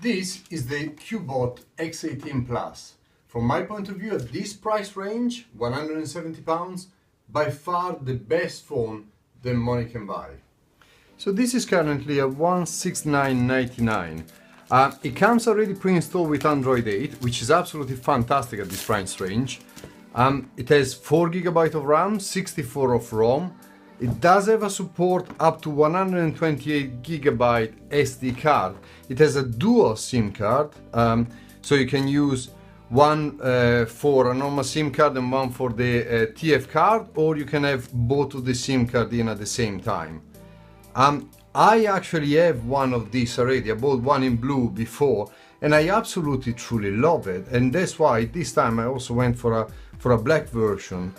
This is the CUBOT X18 Plus. From my point of view, at this price range, £170, by far the best phone that money can buy. So this is currently a $169.99. It comes already pre-installed with Android 8, which is absolutely fantastic at this price range. It has 4 GB of RAM, 64 of ROM. It does have a support up to 128 GB SD card. It has a dual SIM card, so you can use one for a normal SIM card and one for the TF card, or you can have both of the SIM card in at the same time. I actually have one of these already. I bought one in blue before, and I absolutely truly love it. And that's why this time I also went for a black version.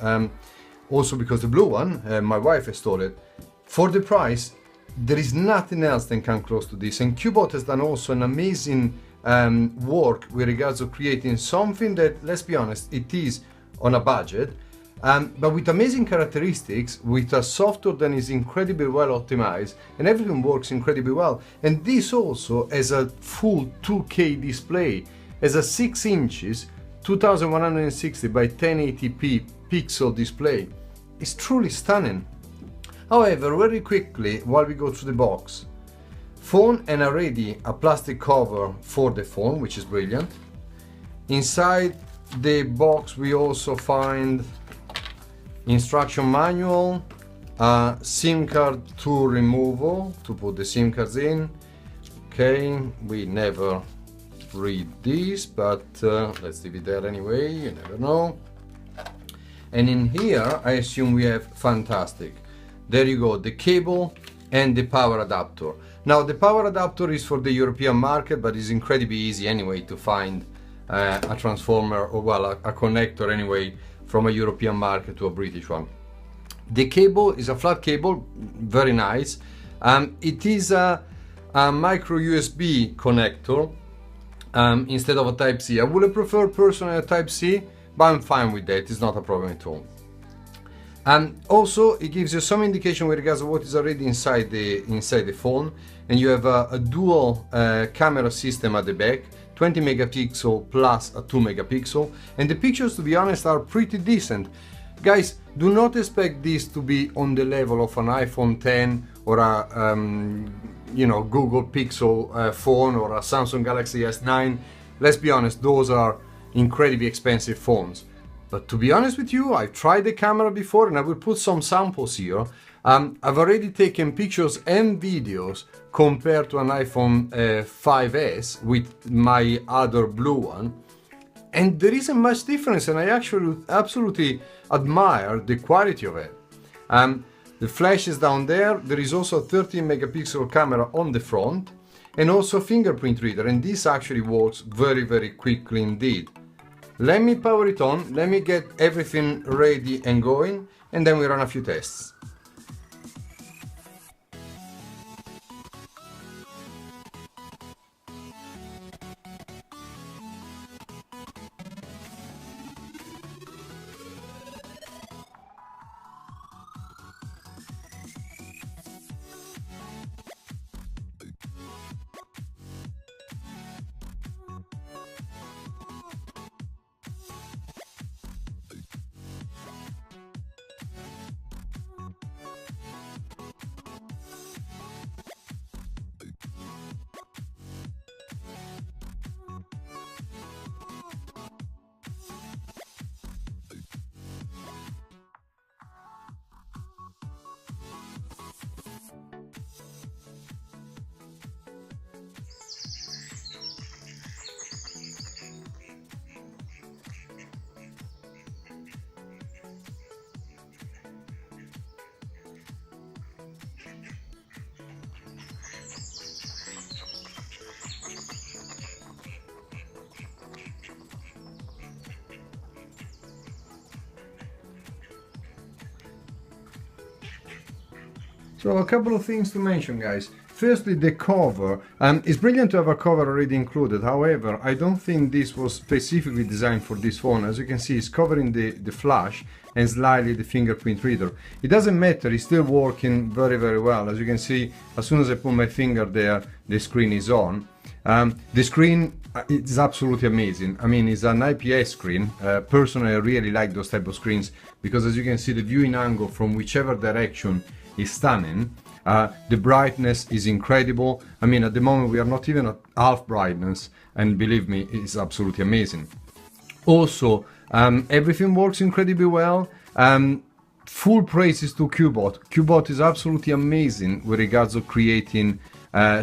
Also because the blue one, my wife installed it. For the price, there is nothing else that can close to this. And CUBOT has done also an amazing work with regards to creating something that, let's be honest, it is on a budget, but with amazing characteristics, with a software that is incredibly well optimized, and everything works incredibly well. And this also has a full 2K display, has a 6 inches, 2160 by 1080p pixel display. It's truly stunning. However, very quickly, while we go through the box, phone and already a plastic cover for the phone, which is brilliant. Inside the box we also find instruction manual, SIM card tool removal to put the SIM cards in. Okay, we never read this, but let's leave it there anyway, you never know. And in here, I assume we have fantastic. There you go, the cable and the power adapter. Now the power adapter is for the European market, but it's incredibly easy anyway to find a transformer, or well, a connector anyway, from a European market to a British one. The cable is a flat cable, very nice. It is a micro USB connector instead of a Type-C. I would have preferred personally a Type-C, but I'm fine with that, it's not a problem at all. And also it gives you some indication with regards to what is already inside the phone, and you have a dual camera system at the back, 20 megapixel plus a 2 megapixel, and the pictures, to be honest, are pretty decent. Guys, do not expect this to be on the level of an iPhone 10 or a Google Pixel phone or a Samsung Galaxy S9. Let's be honest, those are incredibly expensive phones. But to be honest with you, I've tried the camera before, and I will put some samples here. I've already taken pictures and videos compared to an iPhone 5S with my other blue one, and there isn't much difference, and I actually absolutely admire the quality of it. The flash is down there. There is also a 13 megapixel camera on the front, and also a fingerprint reader, and this actually works very, very quickly indeed. Let me power it on, let me get everything ready and going, and then we run a few tests. So a couple of things to mention, guys. Firstly, the cover. It's brilliant to have a cover already included. However, I don't think this was specifically designed for this phone. As you can see, it's covering the flash and slightly the fingerprint reader. It doesn't matter, it's still working very, very well. As you can see, as soon as I put my finger there, the screen is on. The screen is absolutely amazing. I mean, it's an IPS screen. Personally, I really like those type of screens because, as you can see, the viewing angle from whichever direction is stunning. The brightness is incredible. I mean, at the moment we are not even at half brightness, and believe me, it's absolutely amazing. Also, everything works incredibly well. Full praises to CUBOT. CUBOT is absolutely amazing with regards to creating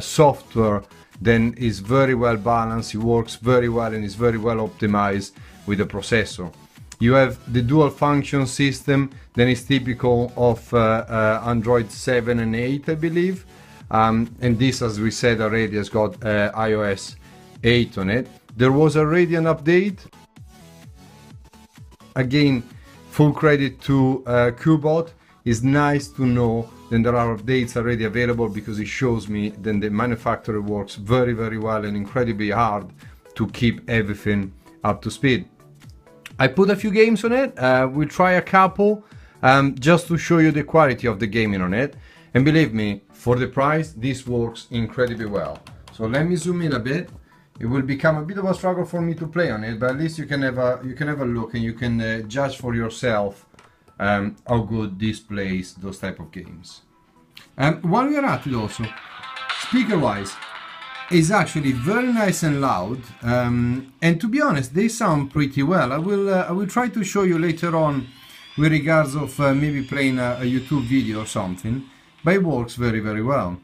software then is very well balanced, it works very well and is very well optimized with the processor. You have the dual function system, then it's typical of Android 7 and 8, I believe. And this, as we said already, has got iOS 8 on it. There was already an update. Again, full credit to CUBOT. It's nice to know that there are updates already available because it shows me that the manufacturer works very, very well and incredibly hard to keep everything up to speed. I put a few games on it. We'll try a couple just to show you the quality of the gaming on it. And believe me, for the price, this works incredibly well. So let me zoom in a bit. It will become a bit of a struggle for me to play on it, but at least you can have a look and you can judge for yourself how good this plays those type of games. While we are at it also, speaker-wise, is actually very nice and loud, and to be honest, they sound pretty well. I will try to show you later on with regards of maybe playing a YouTube video or something, but it works very, very well.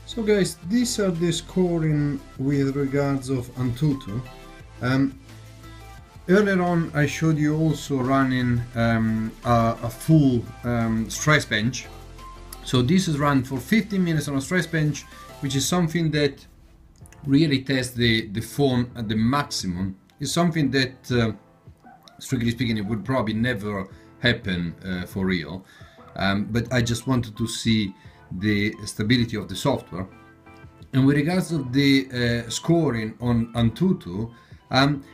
So guys, these are the scoring with regards of Antutu. Earlier on I showed you also running a full stress bench, So this is run for 15 minutes on a stress bench, which is something that really tests the phone at the maximum. It's something that, strictly speaking, it would probably never happen for real. But I just wanted to see the stability of the software. And with regards to the scoring on Antutu,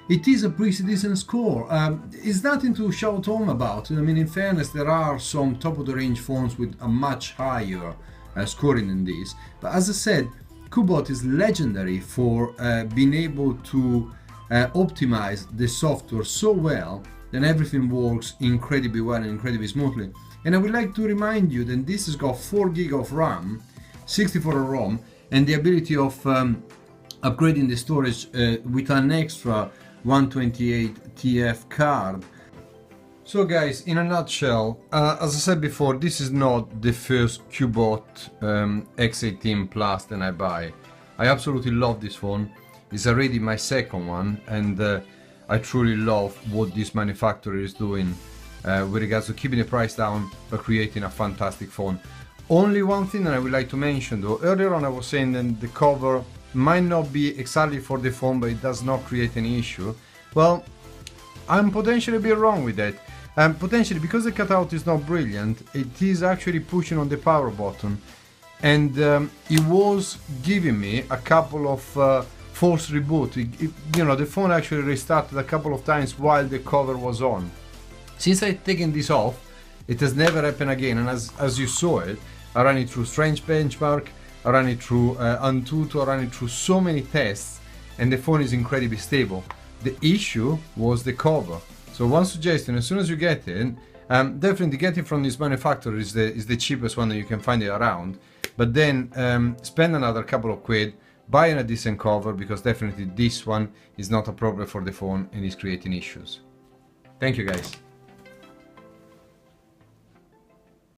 it is a pretty decent score. It's nothing to shout home about. I mean, in fairness, there are some top-of-the-range phones with a much higher scoring than this. But as I said, CUBOT is legendary for being able to optimize the software so well that everything works incredibly well and incredibly smoothly. And I would like to remind you that this has got 4 GB of RAM, 64 of ROM, and the ability of upgrading the storage with an extra 128 TF card. So guys, in a nutshell, as I said before, this is not the first CUBOT X18 Plus that I buy. I absolutely love this phone. It's already my second one, and I truly love what this manufacturer is doing with regards to keeping the price down but creating a fantastic phone. Only one thing that I would like to mention though, earlier on I was saying that the cover might not be exactly for the phone, but it does not create any issue. Well, I'm potentially a bit wrong with that. Potentially, because the cutout is not brilliant, it is actually pushing on the power button, and it was giving me a couple of false reboot. You know, the phone actually restarted a couple of times while the cover was on. Since I've taken this off, it has never happened again, and as you saw it, I ran it through Strange Benchmark, I ran it through Antutu, I ran it through so many tests, and the phone is incredibly stable. The issue was the cover. So one suggestion, as soon as you get it, definitely get it from this manufacturer is the cheapest one that you can find it around. But then spend another couple of quid, buying a decent cover, because definitely this one is not appropriate for the phone and is creating issues. Thank you guys.